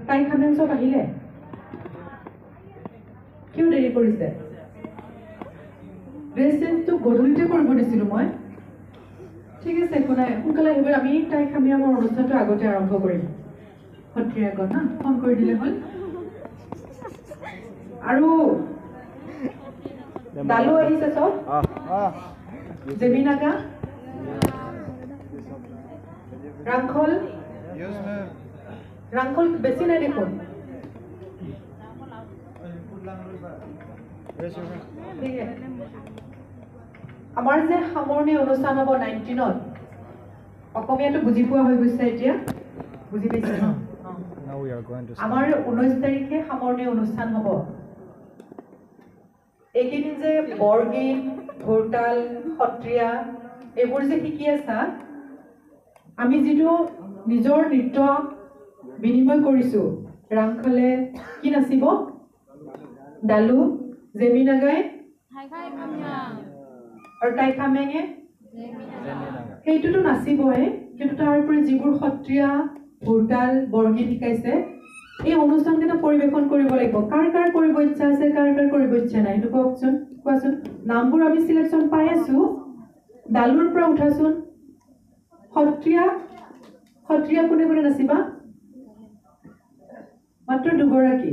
তাই খামেন চব আহিলে কিয় দেৰি কৰিছে ৰেজিডেন্টটো গধূলিতে কৰিব দিছিলোঁ মই ঠিক আছে একো নাই সোনকালে আহিব আমি তাই খামি আমাৰ অনুষ্ঠানটো আগতে আৰম্ভ কৰিম সত্ৰীয়া আগত না ফোন কৰি দিলে হ'ল আৰু দালু আহিছে চব জেমিনাগা ৰাংখল বেছি নাই দেখোন আমাৰ যে সামৰণি অনুষ্ঠান হ'ব 19ত অসমীয়াটো বুজি পোৱা হৈ গৈছে এতিয়া বুজি পাইছে ন আমাৰ 19 তাৰিখে সামৰণি অনুষ্ঠান হ'ব এইকেইদিন যে বৰগীত ঘোৰতাল সত্ৰীয়া এইবোৰ যে শিকি আছা আমি যিটো নিজৰ নৃত্য বিনিময় কৰিছো ৰাংখলে কি নাচিব দালু জেমিনাগাই আৰু তাই খামেঙে সেইটোতো নাচিবই কিন্তু তাৰ উপৰি যিবোৰ সত্ৰীয়া ঘোৰতাল বৰগীত শিকাইছে এই অনুষ্ঠানকেইটা পৰিৱেশন কৰিব লাগিব কাৰ কাৰ কৰিব ইচ্ছা আছে কাৰ কাৰ কৰিব ইচ্ছা নাই এইটো কোৱাচোন নামবোৰ আমি চিলেকশ্যন পাই আছো দালুৰ পৰা উঠাচোন সত্ৰীয়া কোনে কোনে নাচিবা মাত্ৰ দুগৰাকী